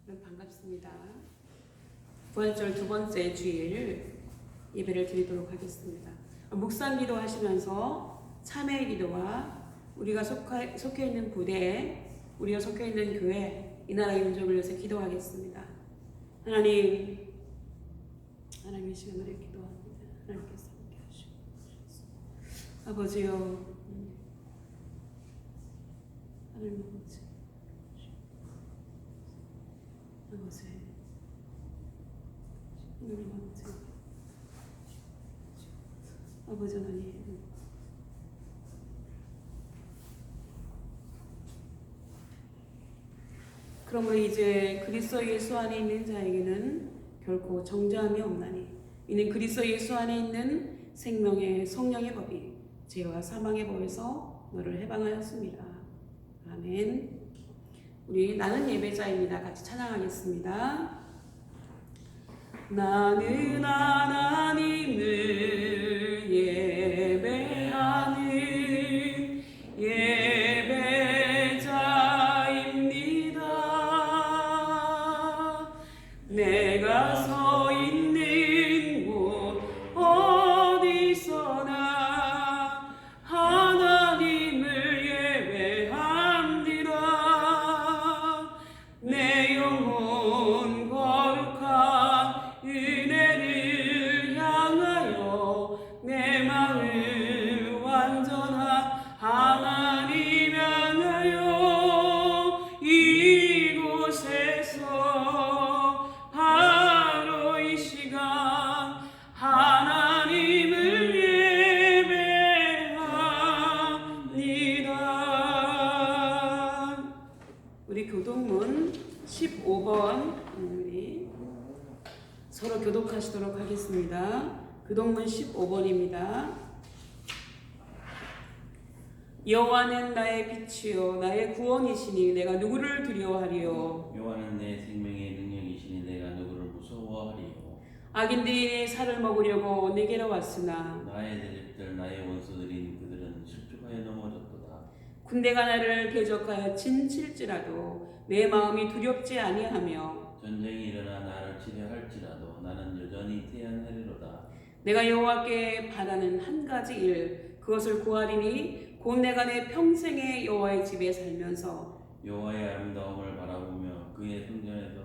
반갑습니다. 부활절 두 번째 주일 예배를 드리도록 하겠습니다. 묵상 기도하시면서 참회 기도와 우리가 속해 있는 부대, 우리가 속해 있는 교회, 이 나라의 민족을 위해서 기도하겠습니다. 하나님 이 시간을 기도합니다. 하나님께서 함께 하시고 아버지요, 하나님 아버지, 아버지 하나님, 그러므로 이제 그리스도 예수 안에 있는 자에게는 결코 정죄함이 없나니 이는 그리스도 예수 안에 있는 생명의 성령의 법이 죄와 사망의 법에서 너를 해방하였습니다. 아멘. 우리 나는 예배자입니다. 같이 찬양하겠습니다. 나는 하나님을 예배하는 예배자입니다. 내가 서 있는 곳 어디서나 하나님을 예배합니다. 내 영혼 거룩한 은혜를 향하여 내 마음 완전한 하나님 향하여 이곳에서 바로 이 시간 하나님을 예배합니다. 우리 교동문 15번 우리 서로 교독하시도록 하겠습니다. 교동문 15번입니다. 여호와는 나의 빛이요 나의 구원이시니 내가 누구를 두려워하리요. 여호와는 내 생명의 능력이시니 내가 누구를 무서워하리요. 악인들이 내 살을 먹으려고 내게로 왔으나 나의 대적들 나의 원수들인 그들은 실족하여 넘어졌도다. 군대가 나를 대적하여 진칠지라도 내 마음이 두렵지 아니하며 전쟁이 일어나 나를 치려할지라도 나는 여전히 태안하리로다. 내가 여호와께 바라는 한 가지 일 그것을 구하리니 곧 내가 내 평생에 여호와의 집에 살면서 여호와의 아름다움을 바라보며 그의 성전에서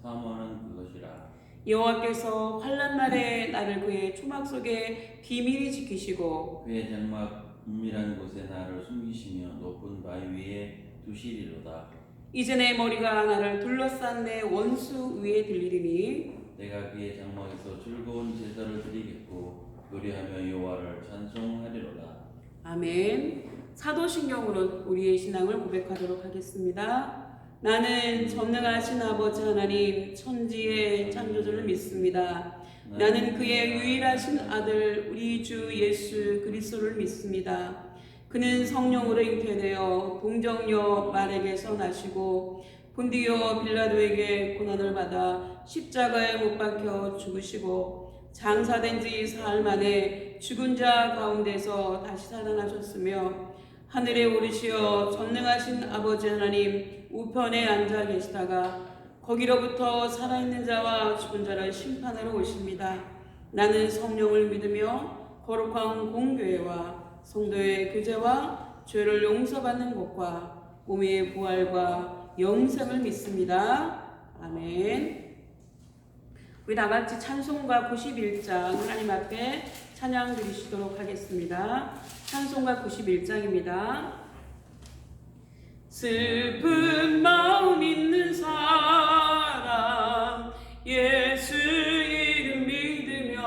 사모하는 그것이라. 여호와께서 환난 날에 나를 그의 초막 속에 비밀히 지키시고 그의 장막 은밀한 곳에 나를 숨기시며 높은 바위 위에 두시리로다. 이제 내 머리가 나를 둘러싼 내 원수 위에 들리리니 내가 그의 장막에서 즐거운 제사를 드리겠고 노래하며 여호와를 찬송하리로다. 아멘. 사도신경으로 우리의 신앙을 고백하도록 하겠습니다. 나는 전능하신 아버지 하나님 천지의 창조주를 믿습니다. 나는 그의 유일하신 아들 우리 주 예수 그리스도를 믿습니다. 그는 성령으로 잉태되어 동정녀 마리아에게서 나시고 본디오 빌라도에게 고난을 받아 십자가에 못 박혀 죽으시고 장사된 지 사흘 만에 죽은 자 가운데서 다시 살아나셨으며 하늘에 오르시어 전능하신 아버지 하나님 우편에 앉아 계시다가 거기로부터 살아있는 자와 죽은 자를 심판하러 오십니다. 나는 성령을 믿으며 거룩한 공교회와 성도의 교제와 죄를 용서받는 것과 몸의 부활과 영생을 믿습니다. 아멘. 우리 다같이 찬송가 91장 하나님 앞에 찬양 드리시도록 하겠습니다. 찬송가 91장입니다. 슬픈 마음 있는 사람 예수 이름 믿으면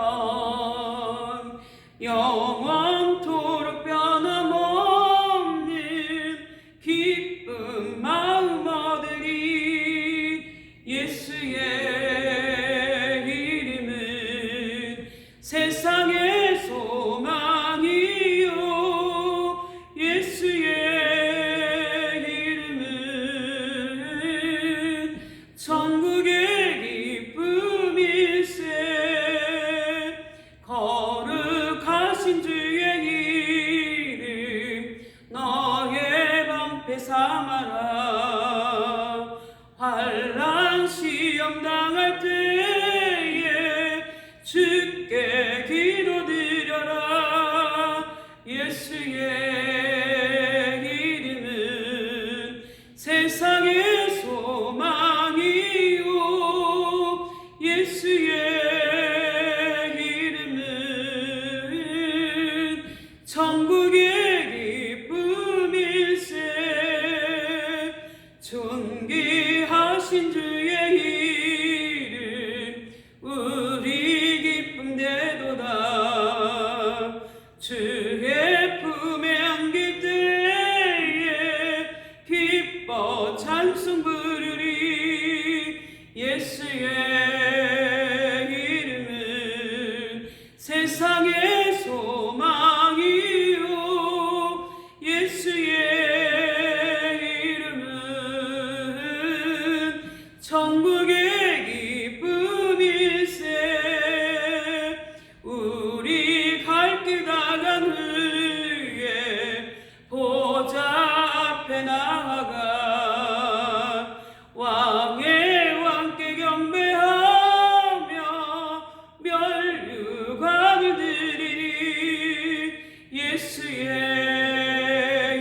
영원토록 변함없는 기쁨 마음 얻으리. 예수의 이름은 세상의 소망이요 예수의 이름은 시험 당할 때에 주께 기도드려라. 예수의 이름은 세상의 소망이요, 예수의 이름은 천국의 기쁨일세. 존귀하신 주의 이름 우리 기쁨 되도다. 주의 품에 안길 때에 기뻐 찬송 부르리. 예수의 이름은 세상의 소망이요, 예수의 이름은 천국의 기쁨일세. 우리 갈 길 다간 후에 보좌 앞에 나아가 왕의 왕께 경배하며 면류관을 드리리. 예수의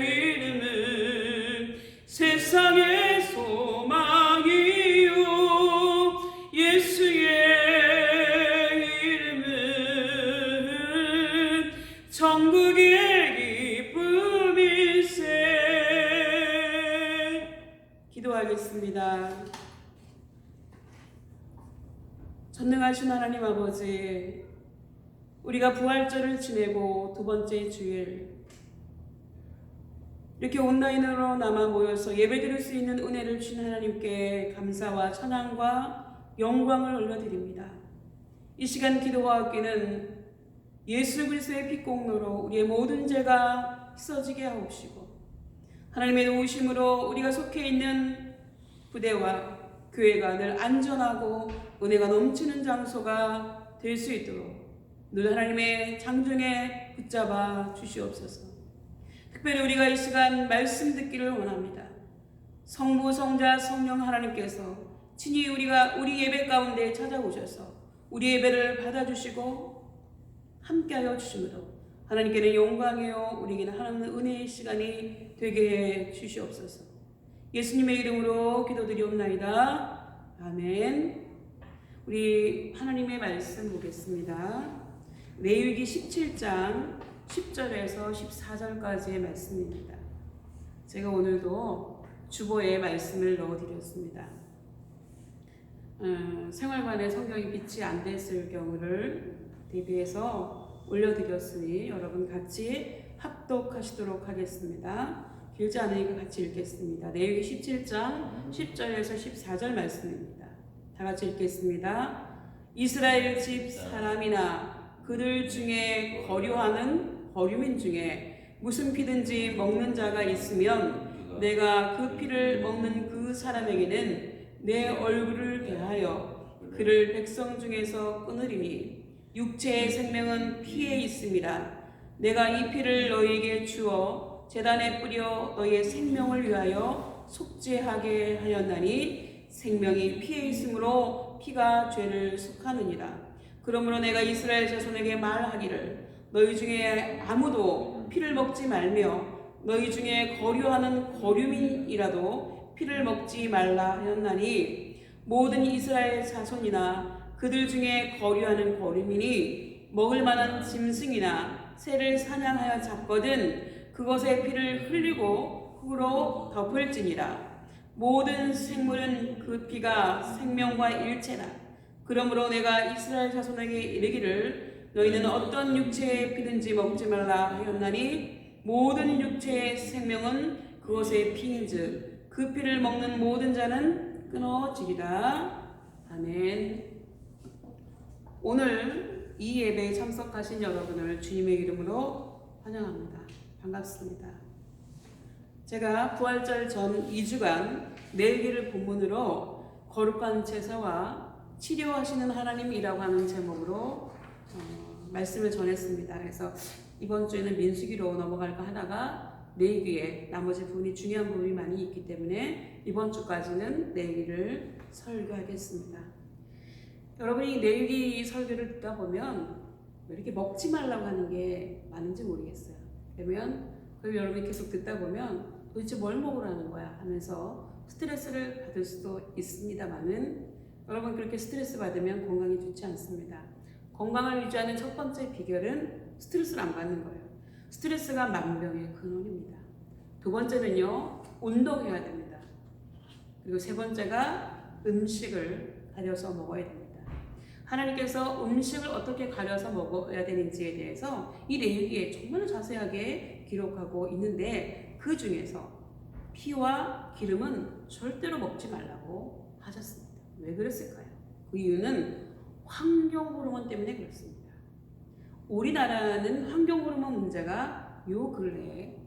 이름은 세상의 소망이요, 예수의 이름은 천국의 기쁨일세. 기도하겠습니다. 전능하신 하나님 아버지, 우리가 부활절을 지내고 두 번째 주일 이렇게 온라인으로 남아 모여서 예배드릴 수 있는 은혜를 주신 하나님께 감사와 찬양과 영광을 올려드립니다. 이 시간 기도와 얻기는 예수 그리스도의 피공로로 우리의 모든 죄가 씻어지게 하옵시고, 하나님의 도우심으로 우리가 속해 있는 부대와 교회가 늘 안전하고 은혜가 넘치는 장소가 될 수 있도록 늘 하나님의 장중에 붙잡아 주시옵소서. 특별히 우리가 이 시간 말씀 듣기를 원합니다. 성부, 성자, 성령 하나님께서 친히 우리 예배 가운데 찾아오셔서 우리 예배를 받아주시고 함께하여 주심으로 하나님께는 영광이요 우리에게는 하나님의 은혜의 시간이 되게 해 주시옵소서. 예수님의 이름으로 기도드리옵나이다. 아멘. 우리 하나님의 말씀 보겠습니다. 레위기 17장 10절에서 14절까지의 말씀입니다. 제가 오늘도 주보에 말씀을 넣어드렸습니다. 생활관에 성경이 빛이 안 됐을 경우를 대비해서 올려드렸으니 여러분 같이 합독하시도록 하겠습니다. 길지 않으니까 같이 읽겠습니다. 레위기 17장 10절에서 14절 말씀입니다. 다 같이 읽겠습니다. 이스라엘 집 사람이나 그들 중에 거류하는 거류민 중에 무슨 피든지 먹는 자가 있으면 내가 그 피를 먹는 그 사람에게는 내 얼굴을 대하여 그를 백성 중에서 끊으리니 육체의 생명은 피에 있음이라. 내가 이 피를 너희에게 주어 제단에 뿌려 너희의 생명을 위하여 속죄하게 하였나니 생명이 피에 있으므로 피가 죄를 속하느니라. 그러므로 내가 이스라엘 자손에게 말하기를 너희 중에 아무도 피를 먹지 말며 너희 중에 거류하는 거류민이라도 피를 먹지 말라 하였나니 모든 이스라엘 자손이나 그들 중에 거류하는 거류민이 먹을 만한 짐승이나 새를 사냥하여 잡거든 그것의 피를 흘리고 흙으로 덮을지니라. 모든 생물은 그 피가 생명과 일체라. 그러므로 내가 이스라엘 자손에게 이르기를 너희는 어떤 육체의 피든지 먹지 말라 하였나니 모든 육체의 생명은 그것의 피인즉 그 피를 먹는 모든 자는 끊어지리라. 아멘. 오늘 이 예배에 참석하신 여러분을 주님의 이름으로 환영합니다. 반갑습니다. 제가 부활절 전 2주간 레위기를 본문으로 거룩한 제사와 치료하시는 하나님이라고 하는 제목으로 말씀을 전했습니다. 그래서 이번 주에는 민수기로 넘어갈까 하다가 레위기에 나머지 부분이 중요한 부분이 많이 있기 때문에 이번 주까지는 레위기를 설교하겠습니다. 여러분이 내유기 설교를 듣다 보면 왜 이렇게 먹지 말라고 하는 게 많은지 모르겠어요. 그러면 여러분이 계속 듣다 보면 도대체 뭘 먹으라는 거야 하면서 스트레스를 받을 수도 있습니다만은 여러분 그렇게 스트레스 받으면 건강이 좋지 않습니다. 건강을 유지하는 첫 번째 비결은 스트레스를 안 받는 거예요. 스트레스가 만병의 근원입니다. 두 번째는요, 운동해야 됩니다. 그리고 세 번째가 음식을 가려서 먹어야 됩니다. 하나님께서 음식을 어떻게 가려서 먹어야 되는지에 대해서 이 레위기에 정말 자세하게 기록하고 있는데 그 중에서 피와 기름은 절대로 먹지 말라고 하셨습니다. 왜 그랬을까요? 그 이유는 환경 호르몬 때문에 그렇습니다. 우리나라는 환경 호르몬 문제가 요 근래에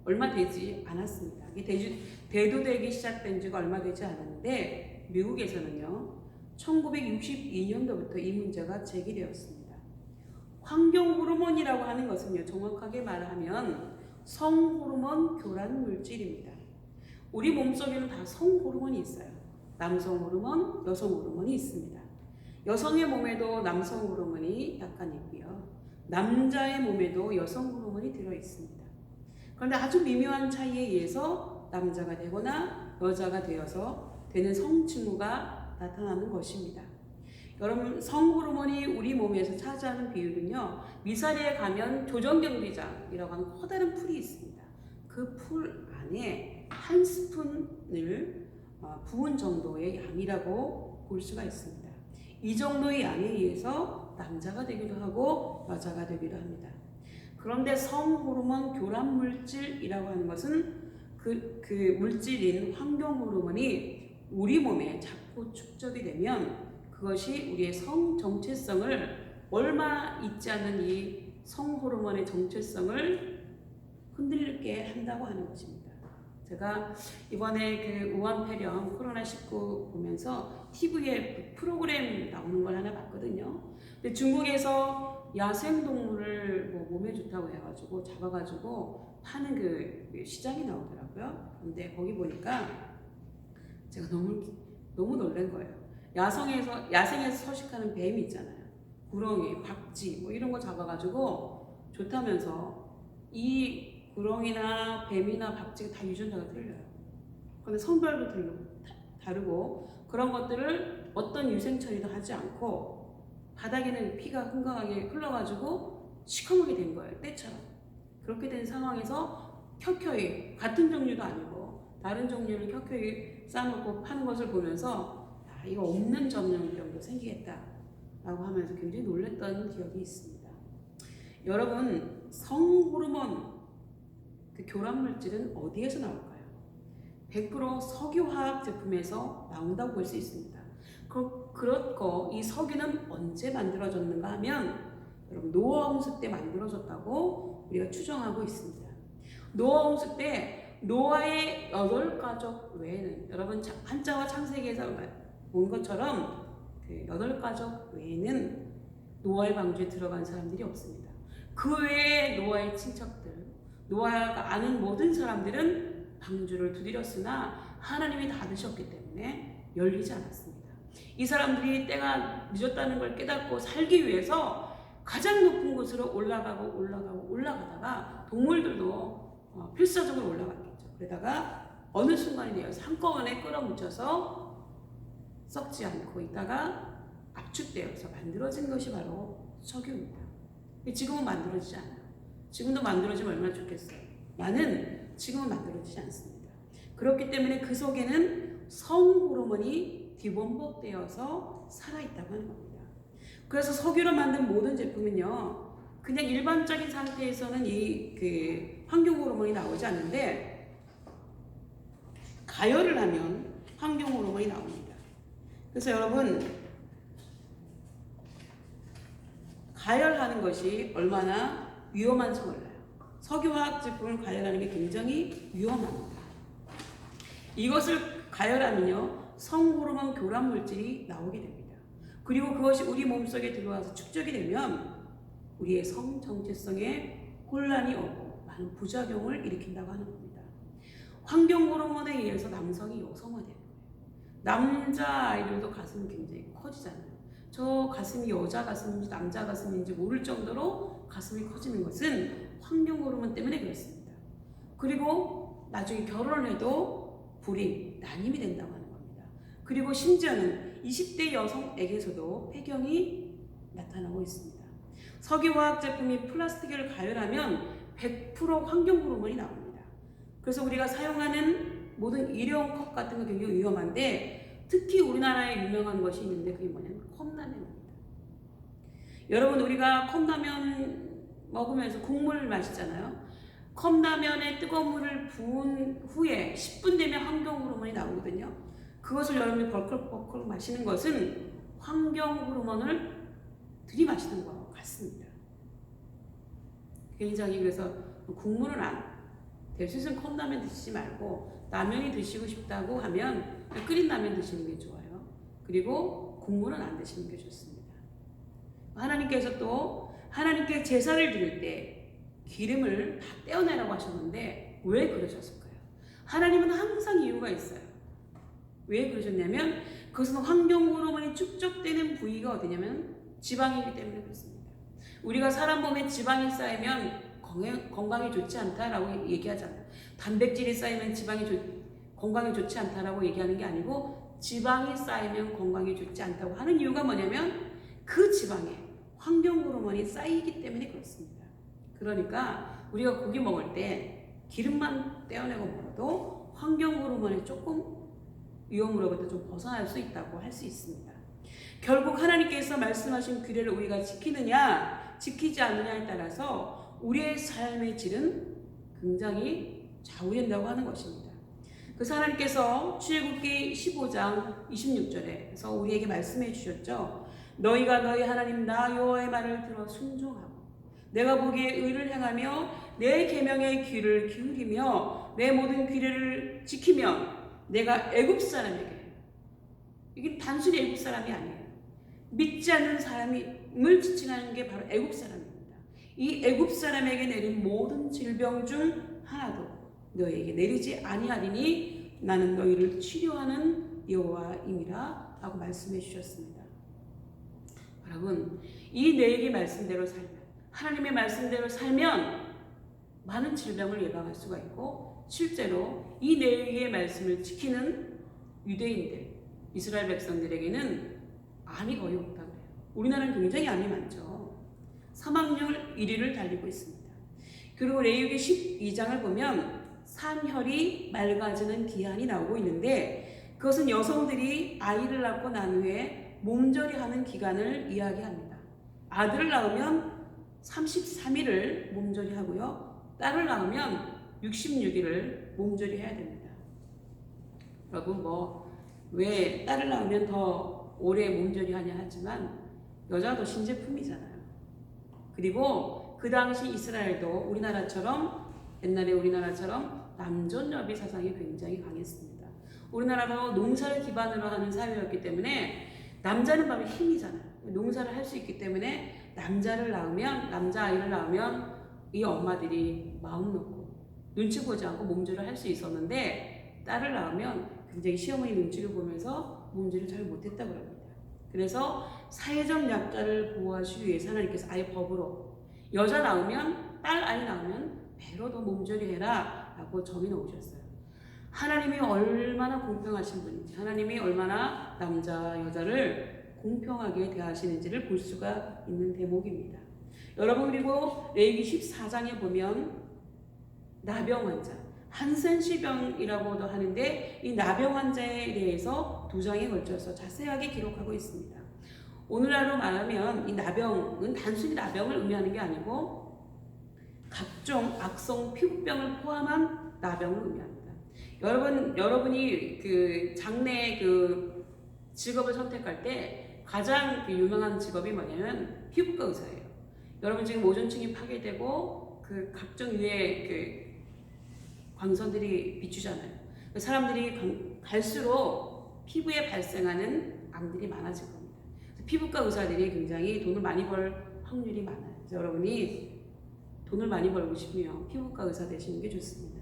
얼마 되지 않았습니다. 이게 대두되기 시작된 지가 얼마 되지 않았는데 미국에서는요 1962년도부터 이 문제가 제기되었습니다. 환경 호르몬이라고 하는 것은요 정확하게 말하면 성호르몬 교란 물질입니다. 우리 몸속에는 다 성호르몬이 있어요. 남성 호르몬, 여성 호르몬이 있습니다. 여성의 몸에도 남성 호르몬이 약간 있고요. 남자의 몸에도 여성 호르몬이 들어 있습니다. 그런데 아주 미묘한 차이에 의해서 남자가 되거나 여자가 되어서 되는 성징후가 나타나는 것입니다. 여러분 성호르몬이 우리 몸에서 차지하는 비율은요 미사리에 가면 조정경비장이라고 하는 커다란 풀이 있습니다. 그 풀 안에 한 스푼을 부은 정도의 양이라고 볼 수가 있습니다. 이 정도의 양에 의해서 남자가 되기도 하고 여자가 되기도 합니다. 그런데 성호르몬 교란 물질이라고 하는 것은 그 물질인 환경 호르몬이 우리 몸에 자꾸 축적이 되면 그것이 우리의 성 정체성을 얼마 있지 않은 이 성호르몬의 정체성을 흔들게 한다고 하는 것입니다. 제가 이번에 그 우한폐렴 코로나19 보면서 TV에 프로그램 나오는 걸 하나 봤거든요. 근데 중국에서 야생동물을 뭐 몸에 좋다고 해가지고 잡아가지고 파는 그 시장이 나오더라고요. 근데 거기 보니까 제가 너무 놀란 거예요. 야생에서 서식하는 뱀 있잖아요. 구렁이, 박쥐 뭐 이런 거 잡아가지고 좋다면서 이 구렁이나 뱀이나 박쥐가 다 유전자가 틀려요. 그런데 성별도 다르고 그런 것들을 어떤 유생 처리도 하지 않고 바닥에는 피가 흥건하게 흘러가지고 시커멓게 된 거예요. 때처럼. 그렇게 된 상황에서 켜켜이 같은 종류도 아니고 다른 종류를 켜켜이 쌓아놓고 파는 것을 보면서 이거 없는 전염병도 생기겠다라고 하면서 굉장히 놀랐던 기억이 있습니다. 여러분 성호르몬 그 교란 물질은 어디에서 나올까요? 100% 석유화학 제품에서 나온다고 볼 수 있습니다. 그렇고 이 석유는 언제 만들어졌는가 하면 여러분 노아 홍수 때 만들어졌다고 우리가 추정하고 있습니다. 노아 홍수 때 노아의 8가족 외에는 여러분 한자와 창세기에서 본 것처럼 그 8가족 외에는 노아의 방주에 들어간 사람들이 없습니다. 그 외에 노아의 친척들 노아가 아는 모든 사람들은 방주를 두드렸으나 하나님이 닫으셨기 때문에 열리지 않았습니다. 이 사람들이 때가 늦었다는 걸 깨닫고 살기 위해서 가장 높은 곳으로 올라가다가 동물들도 필사적으로 올라갔겠죠. 그러다가 어느 순간이 되어서 한꺼번에 끌어뭉쳐서 썩지 않고 있다가 압축되어서 만들어진 것이 바로 석유입니다. 지금은 만들어지지 않아요. 지금도 만들어지면 얼마나 좋겠어요. 나는 지금은 만들어지지 않습니다. 그렇기 때문에 그 속에는 성호르몬이 뒤범벅되어서 살아있다고 하는 겁니다. 그래서 석유로 만든 모든 제품은요 그냥 일반적인 상태에서는 이 환경 호르몬이 나오지 않는데 가열을 하면 환경 호르몬이 나옵니다. 그래서 여러분 가열하는 것이 얼마나 위험한지 몰라요. 석유화학 제품을 가열하는 게 굉장히 위험합니다. 이것을 가열하면요 성호르몬 교란 물질이 나오게 됩니다. 그리고 그것이 우리 몸속에 들어와서 축적이 되면 우리의 성 정체성에 혼란이 오고 많은 부작용을 일으킨다고 하는 겁니다. 환경 호르몬에 의해서 남성이 여성화되는 거예요. 남자 아이들도 가슴이 굉장히 커지잖아요. 저 가슴이 여자 가슴인지 남자 가슴인지 모를 정도로 가슴이 커지는 것은 환경 호르몬 때문에 그렇습니다. 그리고 나중에 결혼을 해도 불임, 난임이 된다고 하는 겁니다. 그리고 심지어는 20대 여성에게서도 폐경이 나타나고 있습니다. 석유화학 제품이 플라스틱을 가열하면 100% 환경 호르몬이 나옵니다. 그래서 우리가 사용하는 모든 일회용 컵 같은 거 굉장히 위험한데 특히 우리나라에 유명한 것이 있는데 그게 뭐냐면 컵라면입니다. 여러분 우리가 컵라면 먹으면서 국물을 마시잖아요. 컵라면에 뜨거운 물을 부은 후에 10분 되면 환경 호르몬이 나오거든요. 그것을 여러분이 벌컥벌컥 마시는 것은 환경 호르몬을 들이마시는 것 같습니다. 굉장히 그래서 국물은 될 수 있으면 컵라면 드시지 말고 라면이 드시고 싶다고 하면 끓인 라면 드시는 게 좋아요. 그리고 국물은 안 드시는 게 좋습니다. 하나님께서 또 하나님께 제사를 드릴 때 기름을 다 떼어내라고 하셨는데 왜 그러셨을까요? 하나님은 항상 이유가 있어요. 왜 그러셨냐면 그것은 환경 호르몬이 축적되는 부위가 어디냐면 지방이기 때문에 그렇습니다. 우리가 사람 몸에 지방이 쌓이면 건강이 좋지 않다라고 얘기하잖아요. 단백질이 쌓이면 건강이 좋지 않다라고 얘기하는 게 아니고 지방이 쌓이면 건강이 좋지 않다고 하는 이유가 뭐냐면 그 지방에 환경 호르몬이 쌓이기 때문에 그렇습니다. 그러니까 우리가 고기 먹을 때 기름만 떼어내고 먹어도 환경 호르몬이 조금 위험으로부터 좀 벗어날 수 있다고 할 수 있습니다. 결국 하나님께서 말씀하신 규례를 우리가 지키느냐 지키지 않느냐에 따라서 우리의 삶의 질은 굉장히 좌우된다고 하는 것입니다. 그래서 하나님께서 출애굽기 15장 26절에서 우리에게 말씀해 주셨죠. 너희가 너희 하나님 나 여호와의 말을 들어 순종하고 내가 보기에 의를 행하며 내 계명의 귀를 기울이며 내 모든 규례를 지키면 내가 애굽 사람에게 이게 단순히 애굽 사람이 아니에요. 믿지 않는 사람을 지칭하는 게 바로 애굽 사람입니다. 이 애굽 사람에게 내린 모든 질병 중 하나도 너희에게 내리지 아니하리니 나는 너희를 치료하는 여호와임이라 라고 말씀해 주셨습니다. 여러분 이 내 얘기 말씀대로 살면 하나님의 말씀대로 살면 많은 질병을 예방할 수가 있고 실제로 이 내 얘기의 말씀을 지키는 유대인들 이스라엘 백성들에게는 암이 거의 없다고 해요. 우리나라는 굉장히 암이 많죠. 사망률 1위를 달리고 있습니다. 그리고 레위기 12장을 보면 산혈이 맑아지는 기한이 나오고 있는데 그것은 여성들이 아이를 낳고 난 후에 몸조리 하는 기간을 이야기합니다. 아들을 낳으면 33일을 몸조리 하고요. 딸을 낳으면 66일을 몸조리 해야 됩니다. 여러분 왜 딸을 낳으면 더 오래 몸조리 하냐 하지만 여자도 신제품이잖아요. 그리고 그 당시 이스라엘도 옛날에 우리나라처럼 남존여비 사상이 굉장히 강했습니다. 우리나라도 농사를 기반으로 하는 사회였기 때문에 남자는 바로 힘이잖아요. 농사를 할 수 있기 때문에 남자아이를 낳으면 이 엄마들이 마음 놓고 눈치 보지 않고 몸조리를 할 수 있었는데 딸을 낳으면 굉장히 시어머니 눈치를 보면서 몸조리를 잘 못했다고 합니다. 그래서 사회적 약자를 보호하시기 위해서 하나님께서 아예 법으로 여자 낳으면 아이 낳으면 배로도 몸조리 해라 라고 정해 놓으셨어요. 하나님이 얼마나 공평하신 분인지 하나님이 얼마나 남자 여자를 공평하게 대하시는지를 볼 수가 있는 대목입니다. 여러분 그리고 레위기 14장에 보면 나병 환자 한센시병이라고도 하는데 이 나병 환자에 대해서 2장에 걸쳐서 자세하게 기록하고 있습니다. 오늘날로 말하면 이 나병은 단순히 나병을 의미하는 게 아니고 각종 악성 피부병을 포함한 나병을 의미합니다. 여러분이 그 장래 그 직업을 선택할 때 가장 유명한 직업이 뭐냐면 피부과 의사예요. 여러분 지금 오존층이 파괴되고 그 각종 유해 그 광선들이 비추잖아요. 사람들이 갈수록 피부에 발생하는 암들이 많아질 겁니다. 피부과 의사들이 굉장히 돈을 많이 벌 확률이 많아요. 그래서 여러분이 돈을 많이 벌고 싶으면 피부과 의사 되시는 게 좋습니다.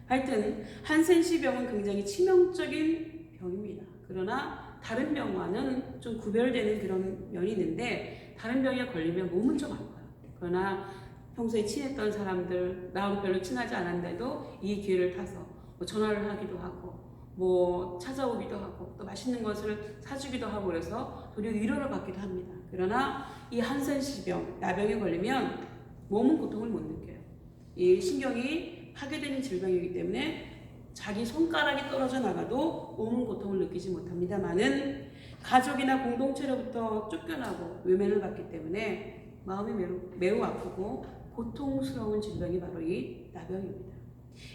하여튼 한센시병은 굉장히 치명적인 병입니다. 그러나 다른 병과는 좀 구별되는 그런 면이 있는데 다른 병에 걸리면 몸은 좀 아파요. 그러나 평소에 친했던 사람들, 나하고 별로 친하지 않았는데도 이 기회를 타서 뭐 전화를 하기도 하고 뭐 찾아오기도 하고 또 맛있는 것을 사주기도 하고 그래서 도리어 위로를 받기도 합니다. 그러나 이 한센시병, 나병에 걸리면 몸은 고통을 못 느껴요. 이 신경이 파괴되는 질병이기 때문에 자기 손가락이 떨어져 나가도 몸은 고통을 느끼지 못합니다만은 가족이나 공동체로부터 쫓겨나고 외면을 받기 때문에 마음이 매우 아프고 고통스러운 질병이 바로 이 나병입니다.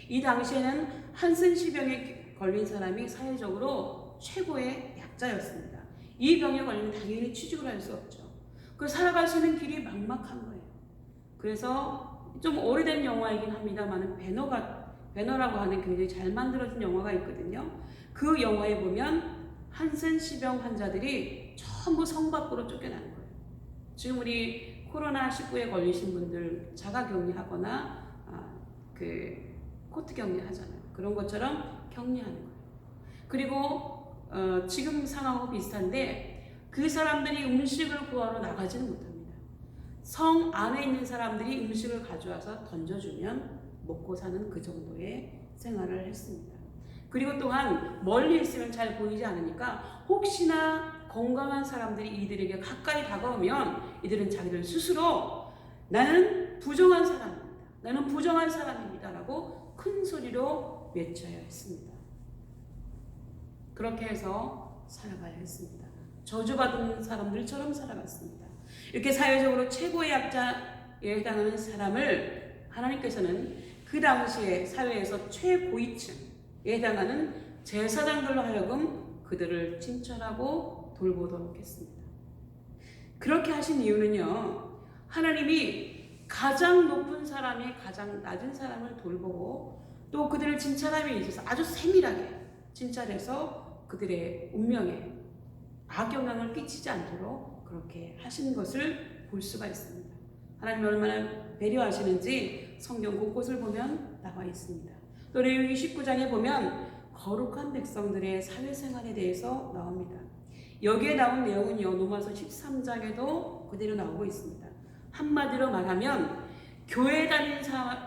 이 당시에는 한센시병에 걸린 사람이 사회적으로 최고의 약자였습니다. 이 병에 걸리면 당연히 취직을 할 수 없죠. 그 살아갈 수 있는 길이 막막한 거예요. 그래서 좀 오래된 영화이긴 합니다만 배너라고 하는 굉장히 잘 만들어진 영화가 있거든요. 그 영화에 보면 한센시병 환자들이 전부 성 밖으로 쫓겨나는 거예요. 지금 우리 코로나19에 걸리신 분들 자가격리하거나 코트 격리하잖아요. 그런 것처럼 격리하는 거예요. 그리고 지금 상황하고 비슷한데 그 사람들이 음식을 구하러 나가지는 못합니다. 성 안에 있는 사람들이 음식을 가져와서 던져주면 먹고 사는 그 정도의 생활을 했습니다. 그리고 또한 멀리 있으면 잘 보이지 않으니까 혹시나 건강한 사람들이 이들에게 가까이 다가오면 이들은 자기들 스스로 나는 부정한 사람입니다. 나는 부정한 사람입니다. 라고 큰 소리로 외쳐야 했습니다. 그렇게 해서 살아가야 했습니다. 저주받은 사람들처럼 살아갔습니다. 이렇게 사회적으로 최고의 약자에 해당하는 사람을 하나님께서는 그 당시에 사회에서 최고위층에 해당하는 제사장들로 하여금 그들을 친절하고 돌보도록 했습니다. 그렇게 하신 이유는요, 하나님이 가장 높은 사람이 가장 낮은 사람을 돌보고 또 그들을 진찰함에 있어서 아주 세밀하게 진찰해서 그들의 운명에 악영향을 끼치지 않도록 그렇게 하신 것을 볼 수가 있습니다. 하나님 얼마나 배려하시는지 성경 곳곳을 보면 나와 있습니다. 또 레위기 19장에 보면 거룩한 백성들의 사회생활에 대해서 나옵니다. 여기에 나온 내용은요, 로마서 13장에도 그대로 나오고 있습니다. 한마디로 말하면 교회 다니는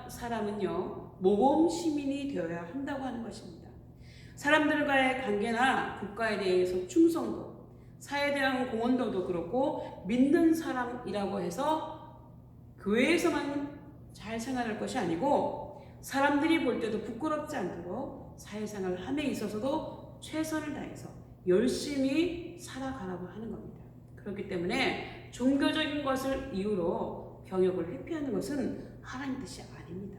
사람은요, 모범 시민이 되어야 한다고 하는 것입니다. 사람들과의 관계나 국가에 대해서 충성도, 사회에 대한 공헌도도 그렇고 믿는 사람이라고 해서 교회에서만 잘 생활할 것이 아니고 사람들이 볼 때도 부끄럽지 않도록 사회생활을 함에 있어서도 최선을 다해서 열심히 살아가라고 하는 겁니다. 그렇기 때문에 종교적인 것을 이유로 병역을 회피하는 것은 하나님 뜻이 아닙니다.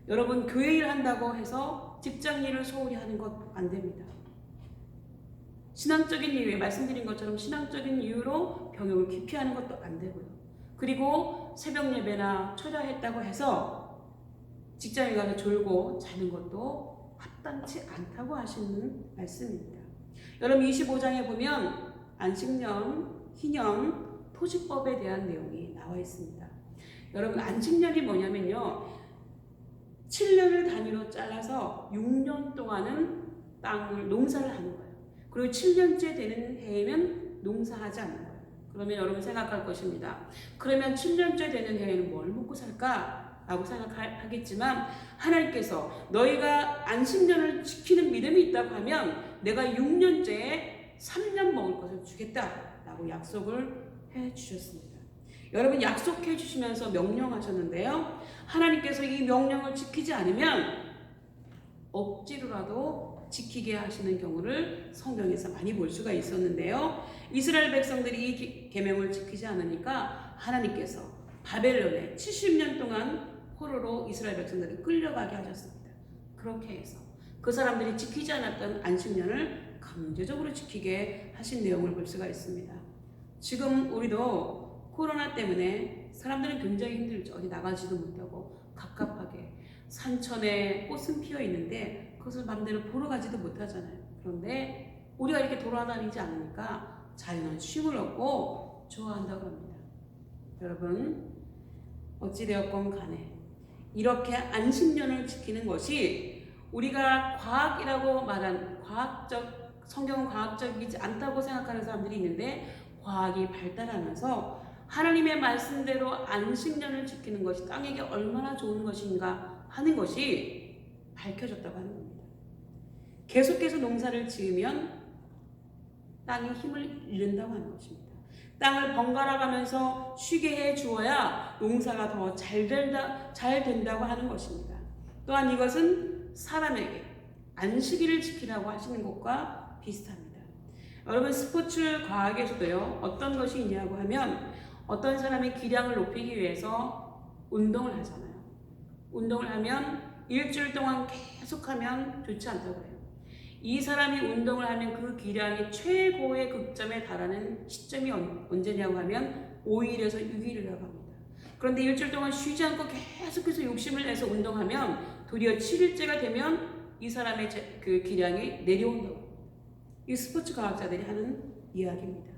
여러분, 교회 일 한다고 해서 직장 일을 소홀히 하는 것 안 됩니다. 신앙적인 이유에 말씀드린 것처럼 신앙적인 이유로 병역을 기피하는 것도 안 되고요. 그리고 새벽 예배나 철야했다고 해서 직장에 가서 졸고 자는 것도 합당치 않다고 하시는 말씀입니다. 여러분 25장에 보면 안식년, 희년, 토지법에 대한 내용이 나와 있습니다. 여러분 안식년이 뭐냐면요, 7년을 단위로 잘라서 6년 동안은 땅을 농사를 하는 거예요. 그리고 7년째 되는 해에는 농사하지 않는 거예요. 그러면 여러분 생각할 것입니다. 그러면 7년째 되는 해에는 뭘 먹고 살까? 라고 생각하겠지만 하나님께서 너희가 안식년을 지키는 믿음이 있다고 하면 내가 6년째에 3년 먹을 것을 주겠다 라고 약속을 해 주셨습니다. 여러분 약속해 주시면서 명령하셨는데요, 하나님께서 이 명령을 지키지 않으면 억지로라도 지키게 하시는 경우를 성경에서 많이 볼 수가 있었는데요, 이스라엘 백성들이 이 계명을 지키지 않으니까 하나님께서 바벨론에 70년 동안 포로로 이스라엘 백성들을 끌려가게 하셨습니다. 그렇게 해서 그 사람들이 지키지 않았던 안식년을 강제적으로 지키게 하신 내용을 볼 수가 있습니다. 지금 우리도 코로나 때문에 사람들은 굉장히 힘들죠. 어디 나가지도 못하고 갑갑하게 산천에 꽃은 피어 있는데 그것을 마음대로 보러 가지도 못하잖아요. 그런데 우리가 이렇게 돌아다니지 않으니까 자연은 쉼을 얻고 좋아한다고 합니다. 여러분 어찌되었건 간에 이렇게 안식년을 지키는 것이 우리가 과학이라고 말한 과학적 성경은 과학적이지 않다고 생각하는 사람들이 있는데 과학이 발달하면서 하나님의 말씀대로 안식년을 지키는 것이 땅에게 얼마나 좋은 것인가 하는 것이 밝혀졌다고 하는 겁니다. 계속해서 농사를 지으면 땅이 힘을 잃는다고 하는 것입니다. 땅을 번갈아 가면서 쉬게 해 주어야 농사가 더 잘 된다고 하는 것입니다. 또한 이것은 사람에게 안식일을 지키라고 하시는 것과 비슷합니다. 여러분, 스포츠 과학에서도요, 어떤 것이 있냐고 하면 어떤 사람의 기량을 높이기 위해서 운동을 하잖아요. 운동을 하면 일주일 동안 계속하면 좋지 않다고 해요. 이 사람이 운동을 하면 그 기량이 최고의 극점에 달하는 시점이 언제냐고 하면 5일에서 6일이라고 합니다. 그런데 일주일 동안 쉬지 않고 계속해서 욕심을 내서 운동하면 도리어 7일째가 되면 이 사람의 그 기량이 내려온다고 합니다. 이 스포츠 과학자들이 하는 이야기입니다.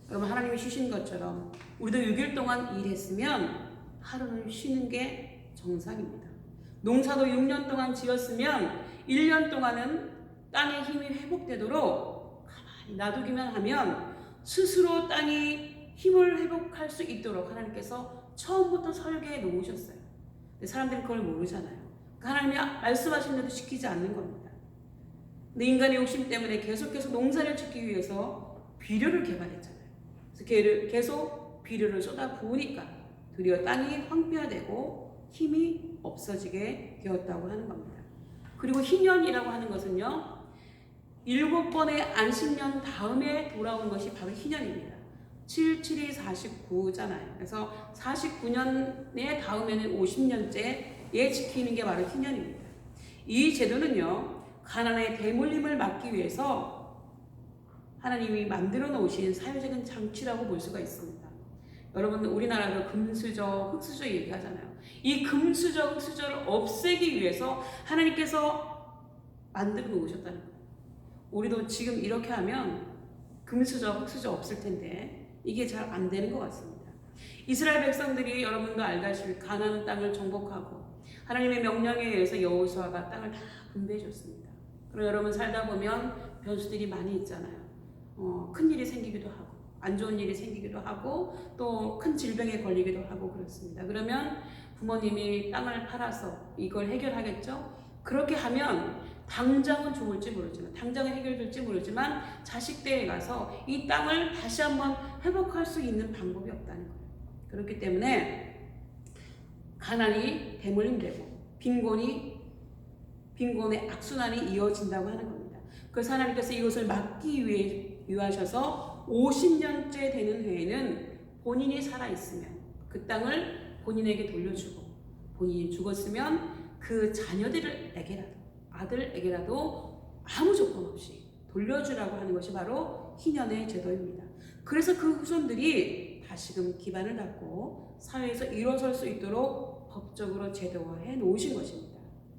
여러분, 하나님이 쉬신 것처럼 우리도 6일 동안 일했으면 하루는 쉬는 게 정상입니다. 농사도 6년 동안 지었으면 1년 동안은 땅의 힘이 회복되도록 가만히 놔두기만 하면 스스로 땅이 힘을 회복할 수 있도록 하나님께서 처음부터 설계해 놓으셨어요. 근데 사람들이 그걸 모르잖아요. 하나님이 말씀하신 대로 지키지 않는 겁니다. 근데 인간의 욕심 때문에 계속해서 농사를 짓기 위해서 비료를 개발했잖아요. 그래서 계속 비료를 쏟아 부으니까 드디어 땅이 황폐화되고 힘이 없어지게 되었다고 하는 겁니다. 그리고 희년이라고 하는 것은요, 7번의 안식년 다음에 돌아오는 것이 바로 희년입니다. 7, 7이 49잖아요. 그래서 49년의 다음에는 50년째에 지키는 게 바로 희년입니다. 이 제도는요, 가난의 대물림을 막기 위해서 하나님이 만들어 놓으신 사회적인 장치라고 볼 수가 있습니다. 여러분, 우리나라도 금수저, 흙수저 얘기하잖아요. 이 금수저, 흙수저를 없애기 위해서 하나님께서 만들어 놓으셨다는 거예요. 우리도 지금 이렇게 하면 금수저, 흙수저 없을 텐데 이게 잘 안 되는 것 같습니다. 이스라엘 백성들이 여러분도 알다시피 가나안 땅을 정복하고 하나님의 명령에 의해서 여호수아가 땅을 다 분배해 줬습니다. 그리고 여러분 살다 보면 변수들이 많이 있잖아요. 큰 일이 생기기도 하고 안 좋은 일이 생기기도 하고 또 큰 질병에 걸리기도 하고 그렇습니다. 그러면 부모님이 땅을 팔아서 이걸 해결하겠죠? 그렇게 하면 당장은 좋을지 모르지만, 당장은 해결될지 모르지만 자식들에 가서 이 땅을 다시 한번 회복할 수 있는 방법이 없다는 거예요. 그렇기 때문에 가난이 대물림되고 빈곤의 악순환이 이어진다고 하는 겁니다. 그래서 하나님께서 이것을 막기 위하셔서 50년째 되는 해에는 본인이 살아있으면 그 땅을 본인에게 돌려주고, 본인이 죽었으면 그 자녀들에게라도, 아들에게라도 아무 조건 없이 돌려주라고 하는 것이 바로 희년의 제도입니다. 그래서 그 후손들이 다시금 기반을 닦고 사회에서 일어설 수 있도록 법적으로 제도화해 놓으신 것입니다.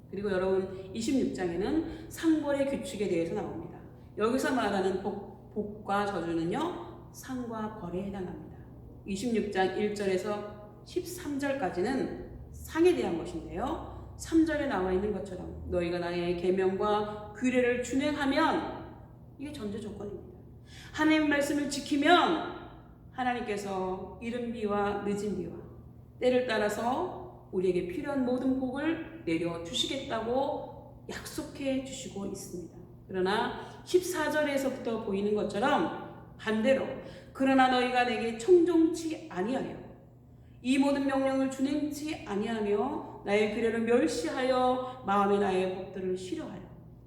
그리고 여러분, 26장에는 상벌의 규칙에 대해서 나옵니다. 여기서 말하는 복과 저주는요, 상과 벌에 해당합니다. 26장 1절에서 13절까지는 상에 대한 것인데요, 3절에 나와 있는 것처럼 너희가 나의 계명과 규례를 준행하면, 이게 전제 조건입니다. 하나님의 말씀을 지키면 하나님께서 이른 비와 늦은 비와 때를 따라서 우리에게 필요한 모든 복을 내려주시겠다고 약속해 주시고 있습니다. 그러나 14절에서부터 보이는 것처럼 반대로, 그러나 너희가 내게 청종치 아니하여 이 모든 명령을 준행치 아니하며 나의 규례를 멸시하여 마음에 나의 법들을 싫어하여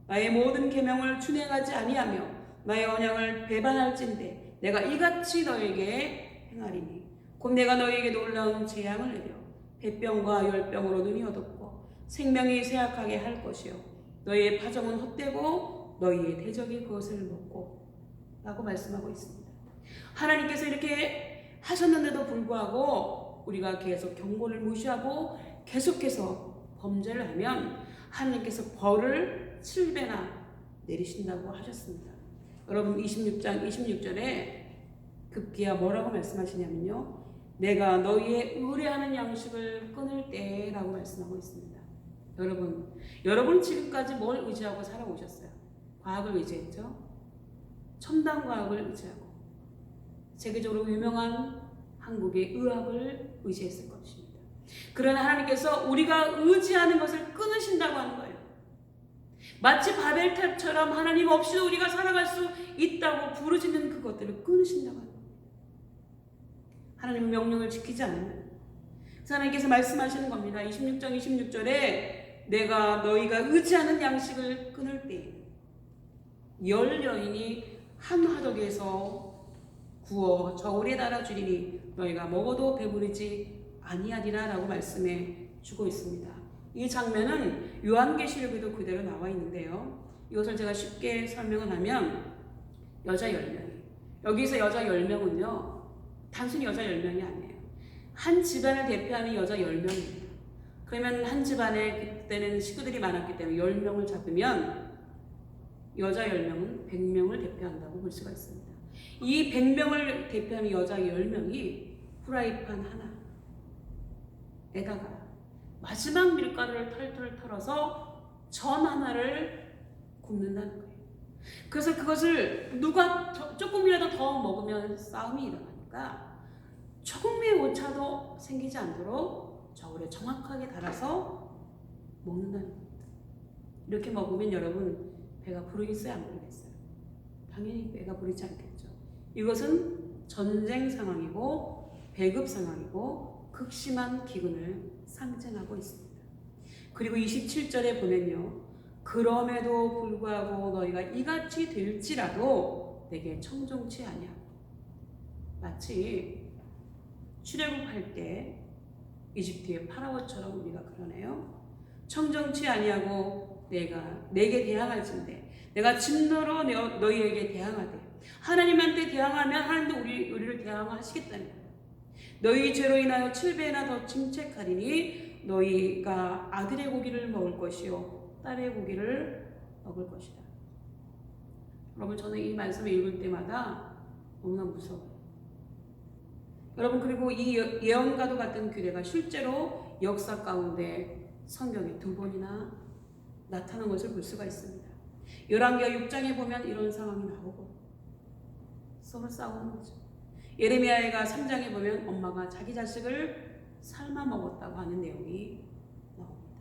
나의 모든 계명을 준행하지 아니하며 나의 언약을 배반할진대 내가 이같이 너에게 행하리니 곧 내가 너에게 놀라운 재앙을 내려 뱃병과 열병으로 눈이 어둡고 생명이 쇠약하게 할 것이요 너희의 파종은 헛되고 너희의 대적이 그것을 먹고 라고 말씀하고 있습니다. 하나님께서 이렇게 하셨는데도 불구하고 우리가 계속 경고를 무시하고 계속해서 범죄를 하면 하나님께서 벌을 7배나 내리신다고 하셨습니다. 여러분, 26장 26절에 급기야 뭐라고 말씀하시냐면요, 내가 너희의 의뢰하는 양식을 끊을 때라고 말씀하고 있습니다. 여러분 지금까지 뭘 의지하고 살아오셨어요? 과학을 의지했죠. 첨단 과학을 의지하고 세계적으로 유명한 한국의 의학을 의지했을 것입니다. 그러나 하나님께서 우리가 의지하는 것을 끊으신다고 하는 거예요. 마치 바벨탑처럼 하나님 없이도 우리가 살아갈 수 있다고 부르짖는 그것들을 끊으신다고 하는 거예요. 하나님의 명령을 지키지 않으면. 그래서 하나님께서 말씀하시는 겁니다. 26장 26절에 내가 너희가 의지하는 양식을 끊을 때에 열 여인이 한 화덕에서 구워 저울에 달아주리니 너희가 먹어도 배부르지 아니하리라 라고 말씀해 주고 있습니다. 이 장면은 요한계시록에도 그대로 나와 있는데요. 이것을 제가 쉽게 설명을 하면 여자 10명이 여기서 여자 10명은요 단순히 여자 10명이 아니에요. 한 집안을 대표하는 여자 10명입니다. 그러면 한 집안에 그때는 식구들이 많았기 때문에 10명을 잡으면 여자 10명은 100명을 대표한다고 볼 수가 있습니다. 이 100명을 대표하는 여자 10명이 프라이팬 하나에다가 마지막 밀가루를 털털 털어서 전 하나를 굽는다는 거예요. 그래서 그것을 누가 조금이라도 더 먹으면 싸움이 일어나니까 조금의 오차도 생기지 않도록 저울에 정확하게 달아서 먹는다는 겁니다. 이렇게 먹으면 여러분 배가 부르겠어요? 안 부르겠어요? 당연히 배가 부르지 않겠죠. 이것은 전쟁 상황이고 배급 상황이고 극심한 기근을 상징하고 있습니다. 그리고 27절에 보면요. 그럼에도 불구하고 너희가 이같이 될지라도 내게 청종치 아니하고 마치 출애굽할 때 이집트의 파라오처럼 우리가 그러네요. 청정치 아니하고 내게 대항할진대 내가 진노로 너희에게 대항하되 하나님한테 대항하면 하나님도 우리를 대항하시겠다는 거예요. 너희 죄로 인하여 7배나 더 침책하리니 너희가 아들의 고기를 먹을 것이요 딸의 고기를 먹을 것이다. 여러분 저는 이 말씀을 읽을 때마다 너무나 무서워요. 여러분 그리고 이 예언과도 같은 규례가 실제로 역사 가운데 성경에 2번이나 나타난 것을 볼 수가 있습니다. 열왕기하 6장에 보면 이런 상황이 나오고 서로 싸우는 거죠. 예레미야가 3장에 보면 엄마가 자기 자식을 삶아 먹었다고 하는 내용이 나옵니다.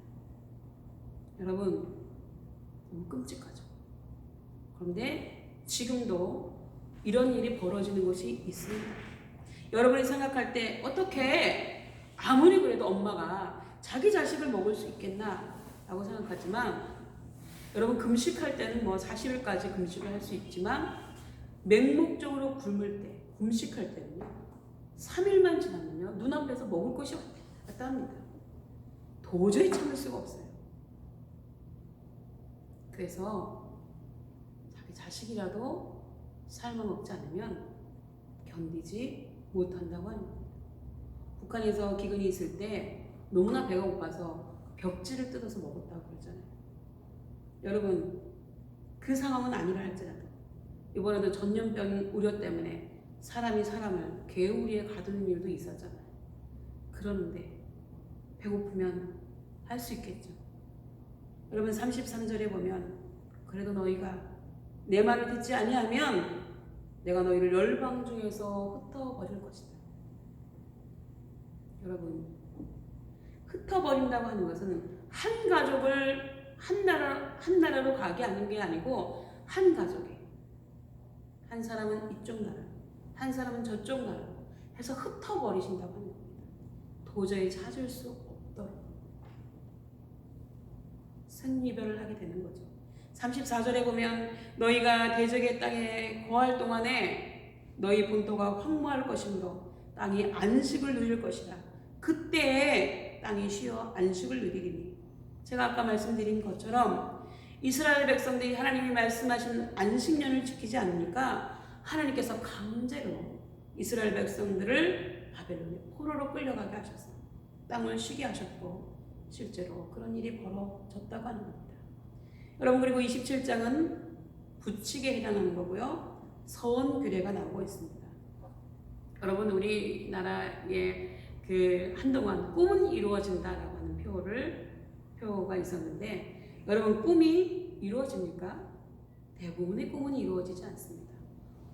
여러분 너무 끔찍하죠. 그런데 지금도 이런 일이 벌어지는 곳이 있습니다. 여러분이 생각할 때 어떻게 아무리 그래도 엄마가 자기 자식을 먹을 수 있겠나 라고 생각하지만 여러분 금식할 때는 뭐 40일까지 금식을 할 수 있지만 맹목적으로 굶을 때 금식할 때는요 3일만 지나면요 눈앞에서 먹을 것이 왔다 합니다. 도저히 참을 수가 없어요. 그래서 자기 자식이라도 삶아 먹지 않으면 견디지 못한다고 합니다. 북한에서 기근이 있을 때 너무나 배가 고파서 벽지를 뜯어서 먹었다고 그러잖아요. 여러분 그 상황은 아니라 할지라도 이번에도 전염병 우려 때문에 사람이 사람을 개우리에 가두는 일도 있었잖아요. 그러는데 배고프면 할 수 있겠죠. 여러분 33절에 보면 그래도 너희가 내 말을 듣지 아니하면 내가 너희를 열방 중에서 흩어버릴 것이다. 여러분 흩어버린다고 하는 것은 한 가족을 한 나라로 가게 하는 게 아니고 한 가족이 한 사람은 이쪽 나라 한 사람은 저쪽 나라 해서 흩어버리신다고 하는 겁니다. 도저히 찾을 수 없도록 생이별을 하게 되는 거죠. 34절에 보면 너희가 대적의 땅에 거할 동안에 너희 본토가 황무할 것이므로 땅이 안식을 누릴 것이다. 그때에 땅이 쉬어 안식을 누리리니 제가 아까 말씀드린 것처럼 이스라엘 백성들이 하나님이 말씀하신 안식년을 지키지 않으니까 하나님께서 강제로 이스라엘 백성들을 바벨론의 포로로 끌려가게 하셔서 땅을 쉬게 하셨고 실제로 그런 일이 벌어졌다고 하는 겁니다. 여러분 그리고 27장은 부칙에 해당하는 거고요. 서원 규례가 나오고 있습니다. 여러분 우리나라에 그 한동안 꿈은 이루어진다라고 하는 표가 있었는데 여러분 꿈이 이루어집니까? 대부분의 꿈은 이루어지지 않습니다.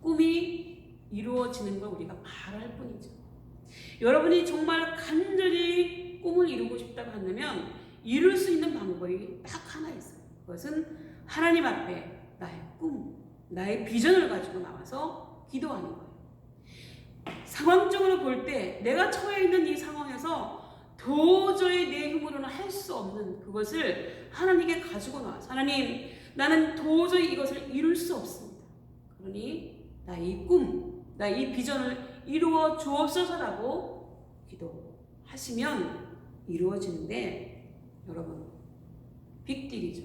꿈이 이루어지는 걸 우리가 바랄 뿐이죠. 여러분이 정말 간절히 꿈을 이루고 싶다고 한다면 이룰 수 있는 방법이 딱 하나 있어요. 그것은 하나님 앞에 나의 꿈, 나의 비전을 가지고 나와서 기도하는 거예요. 상황적으로 볼 때 내가 처해 있는 이 상황에서 도저히 내 힘으로는 할 수 없는 그것을 하나님께 가지고 나와서 하나님, 나는 도저히 이것을 이룰 수 없습니다. 그러니 나의 이 꿈, 나의 이 비전을 이루어 주옵소서라고 기도하시면 이루어지는데, 여러분 빅딜이죠.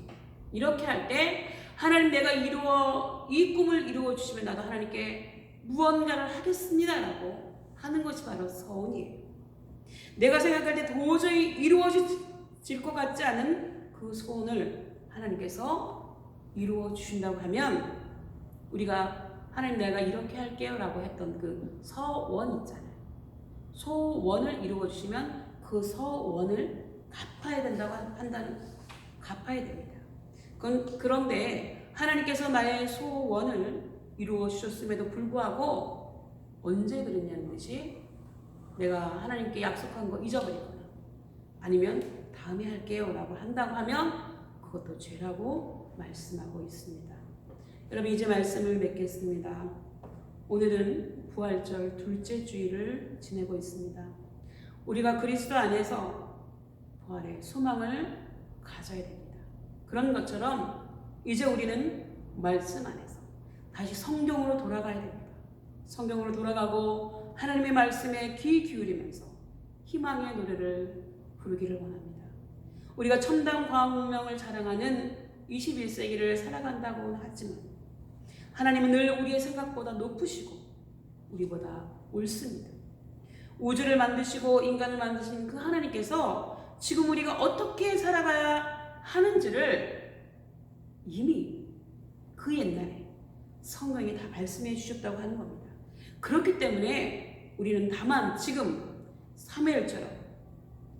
이렇게 할 때 하나님, 내가 이 꿈을 이루어 주시면 나도 하나님께 무언가를 하겠습니다라고 하는 것이 바로 서원이에요. 내가 생각할 때 도저히 이루어질 것 같지 않은 그 소원을 하나님께서 이루어 주신다고 하면, 우리가 하나님 내가 이렇게 할게요 라고 했던 그 서원 있잖아요. 소원을 이루어 주시면 그 서원을 갚아야 된다고 갚아야 됩니다. 그런데 하나님께서 나의 소원을 이루어 주셨음에도 불구하고 언제 그랬냐는 듯이 내가 하나님께 약속한 거 잊어버리거나 아니면 다음에 할게요 라고 한다고 하면 그것도 죄라고 말씀하고 있습니다. 여러분, 이제 말씀을 맺겠습니다. 오늘은 부활절 둘째 주일을 지내고 있습니다. 우리가 그리스도 안에서 부활의 소망을 가져야 됩니다. 그런 것처럼 이제 우리는 말씀 안에서 다시 성경으로 돌아가야 됩니다. 성경으로 돌아가고 하나님의 말씀에 귀 기울이면서 희망의 노래를 부르기를 원합니다. 우리가 첨단 과학문명을 자랑하는 21세기를 살아간다고 하지만 하나님은 늘 우리의 생각보다 높으시고 우리보다 옳습니다. 우주를 만드시고 인간을 만드신 그 하나님께서 지금 우리가 어떻게 살아가야 하는지를 이미 그 옛날에 성경에 다 말씀해 주셨다고 하는 겁니다. 그렇기 때문에 우리는 다만 지금 사무엘처럼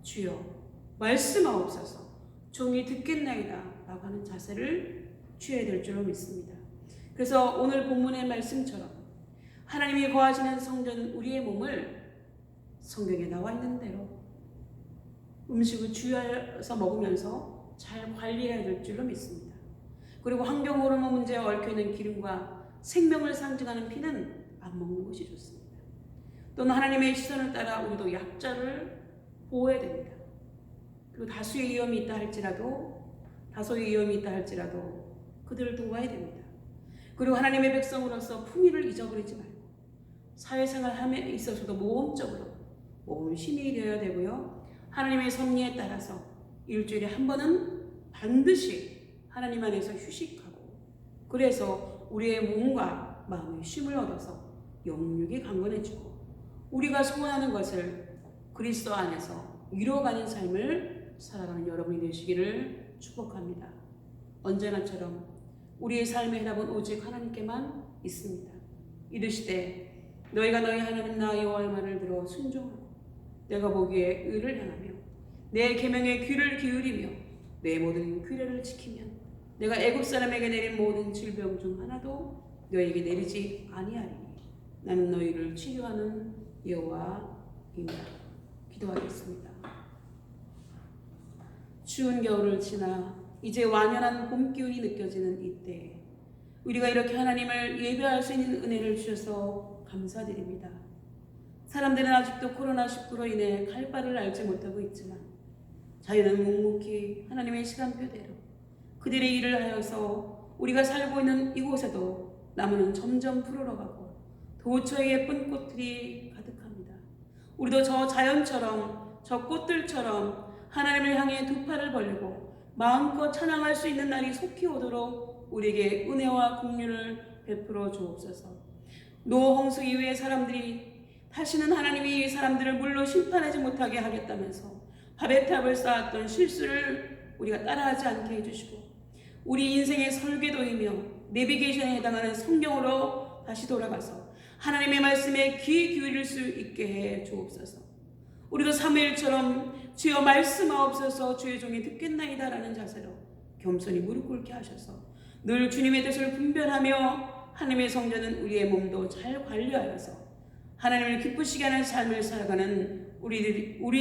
주여 말씀하옵소서 종이 듣겠나이다 라고 하는 자세를 취해야 될 줄로 믿습니다. 그래서 오늘 본문의 말씀처럼 하나님이 거하시는 성전 우리의 몸을 성경에 나와 있는 대로 음식을 주의해서 먹으면서 잘 관리해야 될 줄로 믿습니다. 그리고 환경 호르몬 문제에 얽혀있는 기름과 생명을 상징하는 피는 안 먹는 것이 좋습니다. 또는 하나님의 시선을 따라 우리도 약자를 보호해야 됩니다. 그리고 다소의 위험이 있다 할지라도 그들을 도와야 됩니다. 그리고 하나님의 백성으로서 품위를 잊어버리지 말고 사회생활함에 있어서도 모험적으로 모험심이 되어야 되고요. 하나님의 섭리에 따라서 일주일에 한 번은 반드시 하나님 안에서 휴식하고, 그래서 우리의 몸과 마음의 쉼을 얻어서 영육이 강건해지고 우리가 소원하는 것을 그리스도 안에서 이루어가는 삶을 살아가는 여러분이 되시기를 축복합니다. 언제나처럼 우리의 삶의 해답은 오직 하나님께만 있습니다. 이르시되 너희가 너희 하나님 나 여호와의 말을 들어 순종하고 내가 보기에 의를 행하며 내 계명에 귀를 기울이며 내 모든 규례를 지키면 내가 애굽 사람에게 내린 모든 질병 중 하나도 너희에게 내리지 아니하리니 나는 너희를 치료하는 여호와입니다. 기도하겠습니다. 추운 겨울을 지나 이제 완연한 봄 기운이 느껴지는 이때 우리가 이렇게 하나님을 예배할 수 있는 은혜를 주셔서 감사드립니다. 사람들은 아직도 코로나19로 인해 갈 바를 알지 못하고 있지만 자유는 묵묵히 하나님의 시간표대로 그들의 일을 하여서 우리가 살고 있는 이곳에도 나무는 점점 푸르러가고 도처에 예쁜 꽃들이 가득합니다. 우리도 저 자연처럼 저 꽃들처럼 하나님을 향해 두 팔을 벌리고 마음껏 찬양할 수 있는 날이 속히 오도록 우리에게 은혜와 긍휼을 베풀어 주옵소서. 노아 홍수 이후의 사람들이 다시는 하나님이 이 사람들을 물로 심판하지 못하게 하겠다면서 바벨탑을 쌓았던 실수를 우리가 따라하지 않게 해주시고 우리 인생의 설계도이며 내비게이션에 해당하는 성경으로 다시 돌아가서 하나님의 말씀에 귀 기울일 수 있게 해 주옵소서. 우리도 사무엘처럼 주여 말씀하옵소서 주의 종이 듣겠나이다 라는 자세로 겸손히 무릎 꿇게 하셔서 늘 주님의 뜻을 분별하며 하나님의 성전은 우리의 몸도 잘 관리하여서 하나님을 기쁘시게 하는 삶을 살아가는 우리